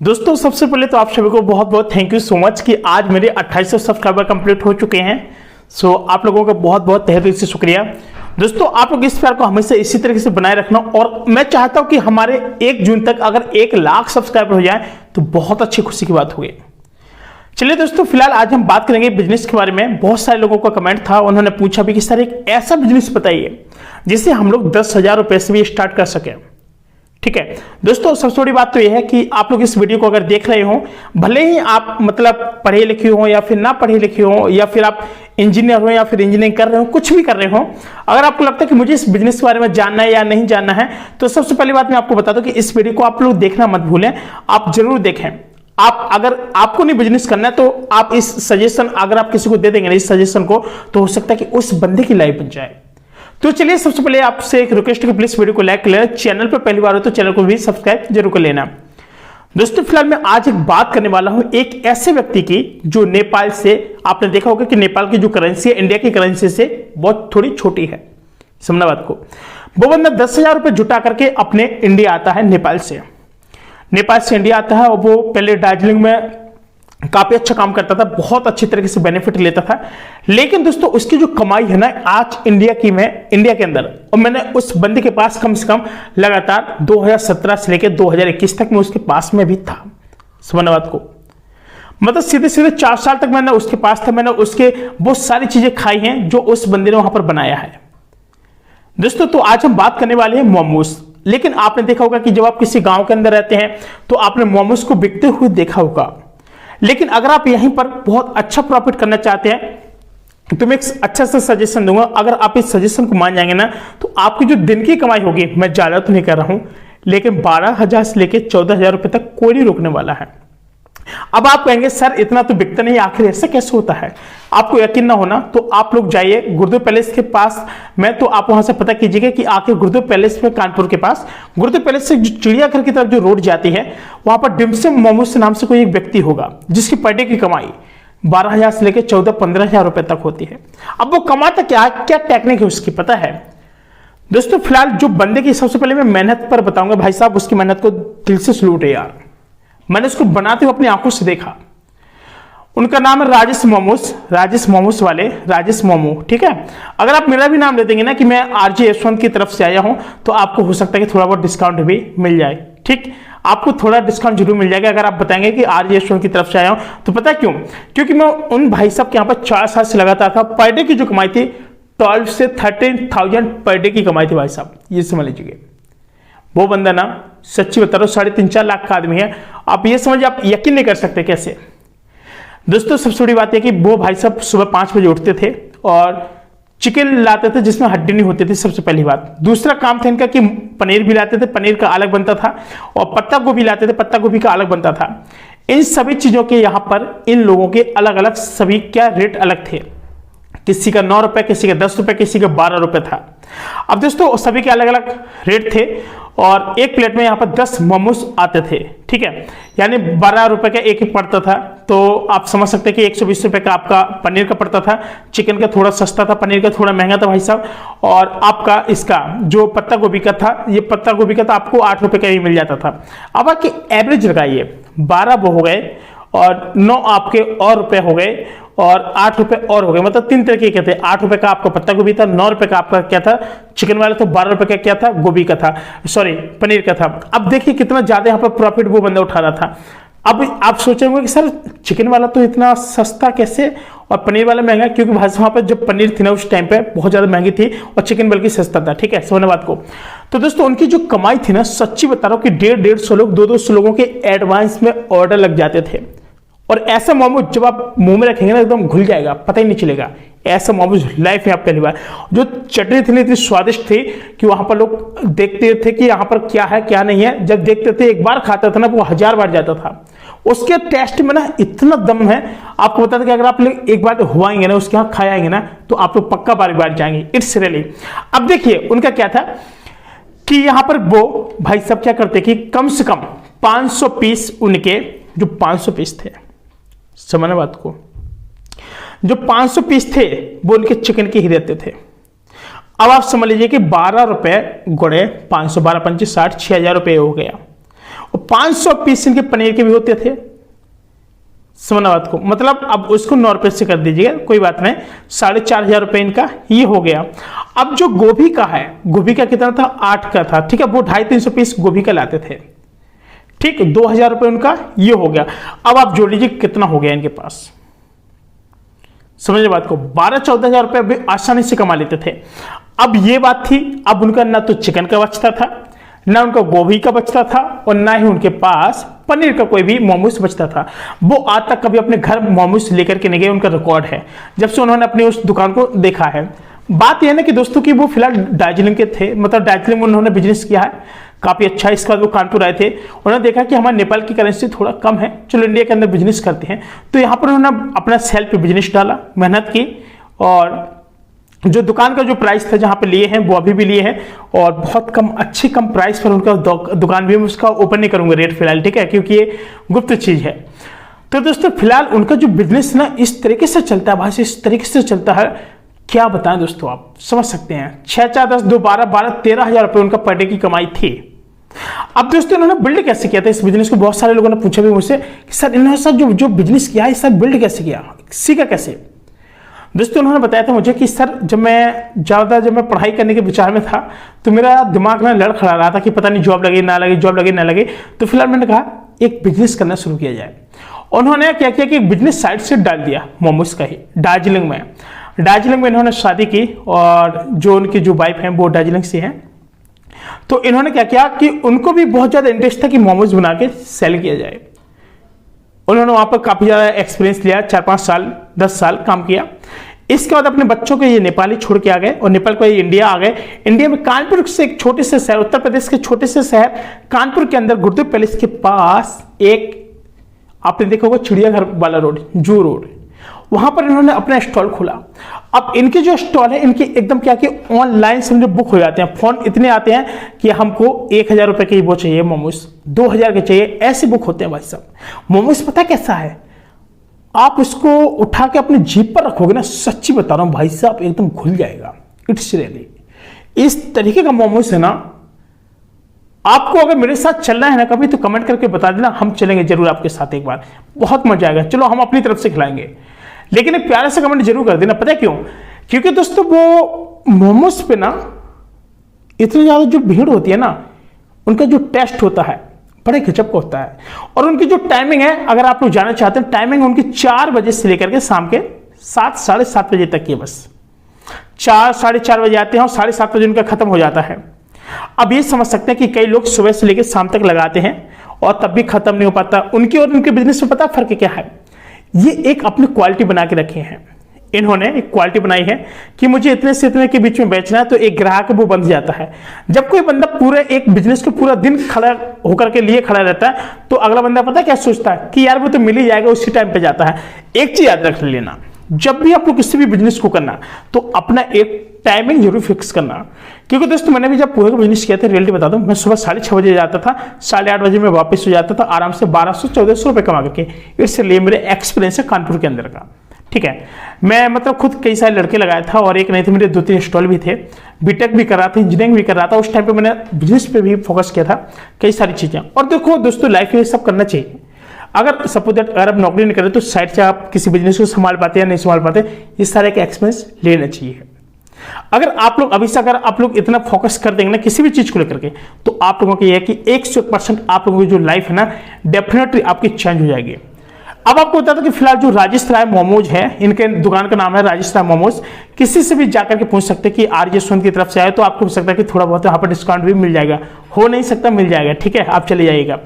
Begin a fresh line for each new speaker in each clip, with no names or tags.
दोस्तों सबसे पहले तो आप सभी को बहुत बहुत थैंक यू सो मच कि आज मेरे 2800 सब्सक्राइबर कंप्लीट हो चुके हैं। सो आप लोगों का बहुत बहुत तहे दिल से शुक्रिया। दोस्तों आप लोग इस प्यार को हमेशा इसी तरीके से बनाए रखना और मैं चाहता हूं कि हमारे 1 जून तक अगर 1 लाख सब्सक्राइबर हो जाए तो बहुत अच्छी खुशी की बात होगी। चलिए दोस्तों फिलहाल आज हम बात करेंगे बिजनेस के बारे में। बहुत सारे लोगों का कमेंट था, उन्होंने पूछा भी कि सर एक ऐसा बिजनेस बताइए जिससे हम लोग 10,000 रुपए से भी स्टार्ट कर सकें। ठीक है दोस्तों, सबसे बड़ी बात तो यह है कि आप लोग इस वीडियो को अगर देख रहे हो, भले ही आप मतलब पढ़े लिखे हो या फिर ना पढ़े लिखे हो या फिर आप इंजीनियर हो या फिर इंजीनियरिंग कर रहे हो, कुछ भी कर रहे हो, अगर आपको लगता है कि मुझे इस बिजनेस के बारे में जानना है या नहीं जानना है, तो सबसे पहली बात मैं आपको बता दूं कि इस वीडियो को आप लोग देखना मत भूलें, आप जरूर देखें। आप अगर आपको नहीं बिजनेस करना है तो आप इस सजेशन अगर आप किसी को दे देंगे ना इस सजेशन को, तो हो सकता है कि उस बंदे की लाइफ बन जाए। तो चलिए सबसे पहले आपसे एक रिक्वेस्ट है कि प्लीज वीडियो को लाइक कर लेना, चैनल पर पहली बार हो तो चैनल को भी सब्सक्राइब जरूर कर लेना। दोस्तों फिलहाल मैं आज एक बात करने वाला हूं एक ऐसे व्यक्ति की जो नेपाल से, आपने देखा होगा कि नेपाल की जो करेंसी है इंडिया की करेंसी से बहुत थोड़ी छोटी है, समझना बात को। वो बंदा 10,000 रुपए जुटा करके अपने इंडिया आता है, नेपाल से इंडिया आता है और वो पहले दार्जिलिंग में काफी अच्छा काम करता था, बहुत अच्छी तरीके से बेनिफिट लेता था। लेकिन दोस्तों उसकी जो कमाई है ना आज इंडिया के अंदर, और मैंने उस बंदे के पास कम से कम लगातार 2017 से लेकर 2021 तक मैं उसके पास में भी था, समझना बात को। मतलब सीधे 4 साल तक मैंने उसके पास था, मैंने उसके बहुत सारी चीजें खाई हैं जो उस बंदे ने वहां पर बनाया है। दोस्तों तो आज हम बात करने वाले हैं मोमोज। लेकिन आपने देखा होगा कि जब आप किसी गांव के अंदर रहते हैं तो आपने मोमोज को बिकते हुए देखा होगा। लेकिन अगर आप यहीं पर बहुत अच्छा प्रॉफिट करना चाहते हैं तो मैं एक अच्छा सा सजेशन दूंगा। अगर आप इस सजेशन को मान जाएंगे ना तो आपकी जो दिन की कमाई होगी, मैं ज्यादा तो नहीं कर रहा हूं, लेकिन 12,000 से लेकर 14,000 रुपए तक कोई नहीं रोकने वाला है। अब आप कहेंगे सर इतना तो बिकता नहीं, आखिर ऐसा कैसे होता है? आपको यकीन ना होना तो आप लोग जाइए गुरुदेव पैलेस के पास में, तो आप वहां से पता कीजिएगा कि आखिर गुरुदेव पैलेस में, कानपुर के पास गुरुदेव पैलेस से चिड़ियाघर की तरफ जो रोड जाती है वहां पर डिम्सम मोमोज नाम से कोई एक व्यक्ति होगा जिसकी पर डे की कमाई 12,000 से लेकर 14-15,000 रुपए तक होती है। अब वो कमाता क्या टेक्निक है उसकी पता है? दोस्तों फिलहाल जो बंदे की सबसे पहले मैं मेहनत पर बताऊंगा, भाई साहब उसकी मेहनत को दिल से सलूट है यार। मैंने उसको बनाते हुए अपनी आंखों से देखा। उनका नाम है राजेश मोमोस वाले राजेश मोमो। ठीक है, अगर आप मेरा भी नाम ले देंगे ना कि मैं आरजे यशवंत की तरफ से आया हूं तो आपको हो सकता है कि थोड़ा बहुत डिस्काउंट भी मिल जाए। ठीक, आपको थोड़ा डिस्काउंट जरूर मिल जाएगा अगर आप बताएंगे कि आरजे यशवंत की तरफ से आया हूं। तो पता क्यों? क्योंकि मैं उन भाई साहब के यहाँ पर 4 साल से लगातार था। पर डे की जो कमाई थी 12 से 13,000 पर डे की कमाई थी भाई साहब, ये समझ लीजिए। वो बंदा ना सच्ची बता रहा हूं 3.5-4 लाख का आदमी है। आप ये समझिए, आप यकीन नहीं कर सकते कैसे। दोस्तों सबसे बड़ी बात है कि वो भाई साहब सुबह 5 बजे उठते थे और चिकन लाते थे जिसमें हड्डी नहीं होती थी, सबसे पहली बात। दूसरा काम था इनका कि पनीर भी लाते थे, पनीर का अलग बनता था, और पत्ता गोभी लाते थे, पत्ता गोभी का अलग बनता था। इन सभी चीजों के यहां पर इन लोगों के अलग अलग सभी क्या रेट अलग थे। किसी का 9 रुपए, किसी का 10 रुपए, किसी का 12 रुपए था। अब दोस्तों सभी के अलग अलग रेट थे और एक प्लेट में यहाँ पर 10 मोमोज आते थे। ठीक है, यानी 12 रुपए का एक पड़ता था। तो आप समझ सकते हैं कि 120 रुपए का आपका पनीर का पड़ता था। चिकन का थोड़ा सस्ता था, पनीर का थोड़ा महंगा था भाई साहब। और आपका इसका जो पत्ता गोभी का था, ये पत्ता गोभी का था आपको 8 रुपए का ही मिल जाता था। अब आपकी एवरेज लगाइए, 12 वो हो गए और 9 आपके और रुपए हो गए और 8 रुपए और हो गए, मतलब 3 तरीके के थे। 8 रुपए का आपका पत्ता गोभी था, 9 रुपए का आपका क्या था चिकन वाला, तो 12 रुपए का क्या था गोभी का था, सॉरी पनीर का था। अब देखिए कितना ज्यादा यहाँ पर प्रॉफिट वो बंदा उठा रहा था। अब आप सोचेंगे कि सर चिकन वाला तो इतना सस्ता कैसे और पनीर वाला महंगा? क्योंकि वहां पर जो पनीर थी ना उस टाइम पे बहुत ज्यादा महंगी थी और चिकन बल्कि सस्ता था। ठीक है, समझने बात को। तो दोस्तों उनकी जो कमाई थी ना, सच्ची बता रहा हूं कि 150 लोग, 200 लोगों के एडवांस में ऑर्डर लग जाते थे। और ऐसा मोमोज जब आप मुंह में रखेंगे ना एकदम घुल जाएगा, पता ही नहीं चलेगा। ऐसा मोमोज लाइफ में आप पहली बार, जो चटनी थी इतनी स्वादिष्ट थी कि वहां पर लोग देखते थे कि यहाँ पर क्या है क्या नहीं है। जब देखते थे एक बार खाता था ना वो 1000 बार जाता था। उसके टेस्ट में ना इतना दम है, आपको बता था कि अगर आप लोग एक बार हुआएंगे ना उसके यहाँ खाएंगे ना तो आप लोग पक्का बार बार जाएंगे। It's really. अब देखिए उनका क्या था कि यहाँ पर वो भाई सब क्या करते कि कम से कम 500 पीस, उनके जो 500 पीस थे, समझना बात को, जो 500 पीस थे वो उनके चिकन के ही रहते थे। अब आप समझ लीजिए कि 12 रुपए गुणे 500, 12 पंचे 60, 6,000 रुपए हो गया। और 500 पीस इनके पनीर के भी होते थे। समझना बात को, मतलब अब उसको 9 रुपए से कर दीजिएगा, कोई बात नहीं, 4,500 रुपए इनका ये हो गया। अब जो गोभी का है, गोभी का कितना था, 8 का था, ठीक है, वो 250-300 पीस गोभी का लाते थे, ठीक, 2,000 रुपए उनका ये हो गया। अब आप जोड़ लीजिए कितना हो गया इनके पास, समझिए बात को, 12-14,000 रुपए भी आसानी से कमा लेते थे। अब ये बात थी, अब उनका ना तो चिकन का बचता था, ना उनका गोभी का बचता था, और ना ही उनके पास पनीर का कोई भी मोमोज बचता था। वो आज तक कभी अपने घर मोमोज लेकर के नहीं गए, उनका रिकॉर्ड है जब से उन्होंने अपनी उस दुकान को देखा है। बात यह है ना कि दोस्तों कि वो फिलहाल दार्जिलिंग के थे, मतलब दार्जिलिंग में उन्होंने बिजनेस किया है काफी अच्छा। इसके बाद वो कानपुर आए थे, उन्होंने देखा कि हमारे नेपाल की करेंसी थोड़ा कम है, चलो इंडिया के अंदर बिजनेस करते हैं, तो यहाँ पर उन्होंने अपना सेल्फ बिजनेस डाला, मेहनत की, और जो दुकान का जो प्राइस था जहां पे लिए हैं वो अभी भी लिए हैं, और बहुत कम, अच्छी कम प्राइस पर उनका दुकान भी, मैं उसका ओपन नहीं करूंगा रेट फिलहाल, ठीक है, क्योंकि ये गुप्त चीज है। तो दोस्तों फिलहाल उनका जो बिजनेस ना इस तरीके से चलता है, भाई इस तरीके से चलता है, क्या बताएं दोस्तों, आप समझ सकते हैं। 6-4, 10, 2, 12, 13,000 रुपए उनका पर डे की कमाई थी। अब दोस्तों इन्होंने बिल्ड कैसे किया था इस बिजनेस को, बहुत सारे लोगों ने पूछा भी मुझसे कि सर इन्होंने सर जो बिजनेस किया है सर बिल्ड कैसे किया, सीखा कैसे। दोस्तों उन्होंने बताया था मुझे कि सर जब मैं पढ़ाई करने के विचार में था तो मेरा दिमाग में लड़ खड़ा रहा था कि पता नहीं जॉब लगे ना लगे, जॉब लगे ना लगे, तो फिलहाल मैंने कहा एक बिजनेस करना शुरू किया जाए। उन्होंने क्या किया कि एक बिजनेस साइट से डाल दिया मोमोज का ही, दार्जिलिंग में इन्होंने शादी की, और जो उनकी जो वाइफ है वो दार्जिलिंग से हैं। तो इन्होंने क्या किया कि उनको भी बहुत ज्यादा इंटरेस्ट था कि मोमोज बना के सेल किया जाए। उन्होंने वहां पर काफी ज्यादा एक्सपीरियंस लिया, 4-5 साल 10 साल काम किया। इसके बाद अपने बच्चों को ये नेपाली छोड़ के आ गए, और नेपाल को ये इंडिया आ गए। इंडिया में कानपुर से एक छोटे से शहर, उत्तर प्रदेश के छोटे से शहर कानपुर के अंदर गुरुदेव पैलेस के पास एक, आपने देखा होगा चिड़ियाघर वाला रोड, जू रोड, वहां पर इन्होंने अपना स्टॉल खोला। अब इनके जो स्टॉल है इनके एकदम क्या कि ऑनलाइन समझो बुक हो जाते हैं, फोन इतने आते हैं कि हमको 1,000 रुपए के वो चाहिए मोमोज, 2,000 के चाहिए, ऐसे बुक होते हैं भाई साहब। मोमोज पता कैसा है, आप उसको उठा के अपने जीप पर रखोगे ना, सच्ची बता रहा हूं भाई साहब, एकदम घुल जाएगा। इट्स रियली इस तरीके का मोमोज है ना। आपको अगर मेरे साथ चलना है ना कभी, तो कमेंट करके बता देना, हम चलेंगे जरूर आपके साथ एक बार, बहुत मजा आएगा। चलो हम अपनी तरफ से खिलाएंगे, लेकिन एक प्यारा सा कमेंट जरूर कर देना। पता है क्यों? क्योंकि दोस्तों वो मोमोज पे ना इतनी ज्यादा जो भीड़ होती है ना, उनका जो टेस्ट होता है बड़े गजब का होता है। और उनकी जो टाइमिंग है, अगर आप लोग जानना चाहते हैं, टाइमिंग उनकी 4 बजे से लेकर के शाम के 7, 7:30 बजे तक की है। बस 4, 4:30 बजे आते हैं और 7:30 बजे उनका खत्म हो जाता है। अब ये समझ सकते हैं कि कई लोग सुबह से लेकर शाम तक लगाते हैं और तब भी खत्म नहीं हो पाता। उनकी और उनके बिजनेस में पता फर्क क्या है, ये एक अपनी क्वालिटी बना के रखे हैं। इन्होंने एक क्वालिटी बनाई है कि मुझे इतने से इतने के बीच में बेचना है, तो एक ग्राहक वो बंध जाता है। जब कोई बंदा पूरे एक बिजनेस को पूरा दिन खड़ा होकर के लिए खड़ा रहता है, तो अगला बंदा पता क्या सोचता है कि यार वो तो मिल ही जाएगा, उसी टाइम पे जाता है। एक चीज याद रख लेना, जब भी आप लोग किसी भी बिजनेस को करना, तो अपना एक टाइमिंग जरूर फिक्स करना। क्योंकि दोस्तों मैंने भी जब पूरे का बिजनेस किया था, रियलिटी बता दूं, मैं सुबह 6:30 बजे जाता था, 8:30 बजे में वापस हो जाता था, आराम से 1200-1400 रुपए कमा करके। इसलिए मेरे एक्सपीरियंस है कानपुर के अंदर का, ठीक है। मैं मतलब खुद कई सारे लड़के लगाया था, और एक नहीं थे, मेरे 2-3 स्टॉल भी थे। बीटेक भी कर रहा था, इंजीनियरिंग भी कर रहा था। उस टाइम पे मैंने बिजनेस पे भी फोकस किया था, कई सारी चीजें। और देखो दोस्तों, लाइफ में ये सब करना चाहिए। अगर सपोज दैट अगर आप नौकरी नहीं करें, तो साइड से आप किसी बिजनेस को संभाल पाते या नहीं संभाल पाते, इस तरह के एक्सपीरियंस लेना चाहिए। अगर आप लोग अभी से अगर आप लोग इतना फोकस कर देंगे ना किसी भी चीज को लेकर के, तो आप लोगों की यह है कि 100% आप लोगों की जो लाइफ है ना, डेफिनेटली आपकी चेंज हो जाएगी। अब आपको बता दो कि फिलहाल जो राजेश राय मोमोज है, इनके दुकान का नाम है राजेश राय मोमोज। किसी से भी जाकर के पूछ सकते हैं कि आरजे सोन की तरफ से आए, तो आपको हो सकता है कि थोड़ा बहुत यहाँ पर डिस्काउंट भी मिल जाएगा, हो नहीं सकता मिल जाएगा, ठीक है, आप चले जाइएगा।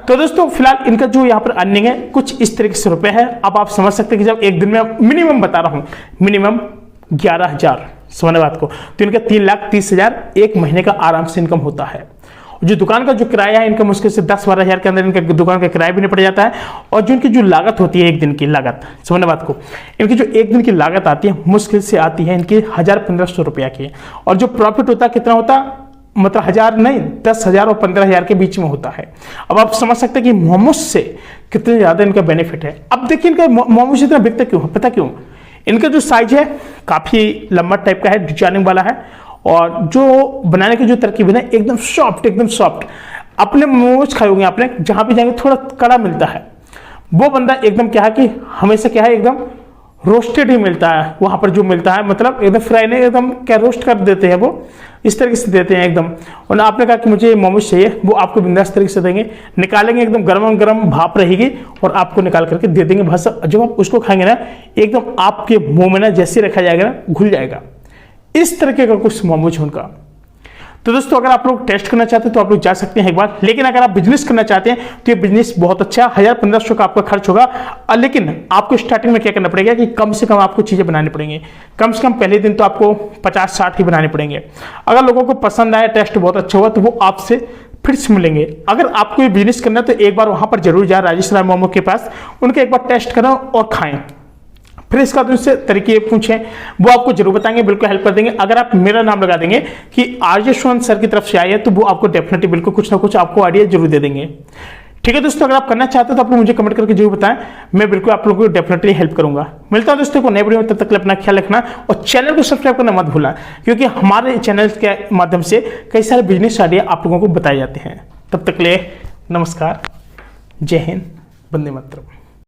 तो दोस्तों फिलहाल इनका जो यहाँ पर अर्निंग है कुछ इस तरीके से रुपए है। अब आप समझ सकते हैं कि जब एक दिन में मिनिमम बता रहा हूं, मिनिमम 11,000, समझने बात को, तो इनका 3,30,000 एक महीने का आराम से इनकम होता है। जो दुकान का जो किराया है इनका मुश्किल से 10-12 हज़ार के अंदर इनका दुकान का किराया भी निपट जाता है। और जो इनकी जो लागत होती है, एक दिन की लागत, समझने बात को, इनकी जो एक दिन की लागत आती है मुश्किल से आती है इनकी 1,000-1,500 रुपया की। और जो प्रॉफिट होता है कितना होता है, मतलब 1,000 नहीं, 10,000 और 15,000 के बीच में होता है। अब आप समझ सकते हैं कि मोमोज से कितने ज्यादा इनका बेनिफिट है। अब देखिए इनका मोमोज इतना बिकता क्यों है, पता क्यों? इनका जो साइज है काफी लंबा टाइप का है, डिजाइनिंग वाला है, और जो बनाने की जो तरकीब है एकदम सॉफ्ट, एकदम सॉफ्ट। अपने मोमोज खाए होंगे आपने, जहां भी जाएंगे थोड़ा कड़ा मिलता है, वो बंदा एकदम क्या है कि हमेशा क्या है एकदम रोस्टेड ही मिलता है वहां पर जो मिलता है, मतलब एकदम फ्राई नहीं, एकदम क्या रोस्ट कर देते हैं वो, इस तरीके से देते हैं एकदम। और आपने कहा कि मुझे मोमोज चाहिए, वो आपको बिंदास तरीके से देंगे, निकालेंगे एकदम गर्म गर्म भाप रहेगी और आपको निकाल करके दे देंगे। बस जब आप उसको खाएंगे ना एकदम आपके मुंह में ना जैसे रखा जाएगा ना घुल जाएगा। इस तरीके का कुछ मोमोज उनका। तो दोस्तों अगर आप लोग टेस्ट करना चाहते हैं तो आप लोग जा सकते हैं एक बार, लेकिन अगर आप बिजनेस करना चाहते हैं तो ये बिजनेस बहुत अच्छा, 1000-1500 का आपका खर्च होगा। लेकिन आपको स्टार्टिंग में क्या करना पड़ेगा कि कम से कम आपको चीजें बनानी पड़ेंगी, कम से कम पहले दिन तो आपको 50-60 ही बनाने पड़ेंगे। अगर लोगों को पसंद आया, टेस्ट बहुत अच्छा हुआ, तो वो आपसे फिर से मिलेंगे। अगर आपको ये बिजनेस करना है तो एक बार वहां पर जरूर जाए, राजेश राय मोमो के पास, उनके एक बार टेस्ट करो और खाएं। फिर इसका दूसरे तरीके पूछें, वो आपको जरूर बताएंगे, बिल्कुल हेल्प कर देंगे। अगर आप मेरा नाम लगा देंगे कि आरजे यशवंत सर की तरफ से आए हैं, तो वो आपको डेफिनेटली बिल्कुल कुछ ना कुछ आपको आइडिया जरूर दे देंगे। ठीक है दोस्तों, अगर आप करना चाहते हैं तो आप मुझे कमेंट करके जरूर बताएं, मैं बिल्कुल आप लोगों को डेफिनेटली हेल्प करूंगा। मिलता हूं दोस्तों को नए वीडियो में, तब तक अपना ख्याल रखना और चैनल को सब्सक्राइब करना मत भूलना, क्योंकि हमारे चैनल के माध्यम से कई सारे बिजनेस आइडिया आप लोगों को बताए जाते हैं। तब तक ले नमस्कार, जय हिंद, वंदे मातरम।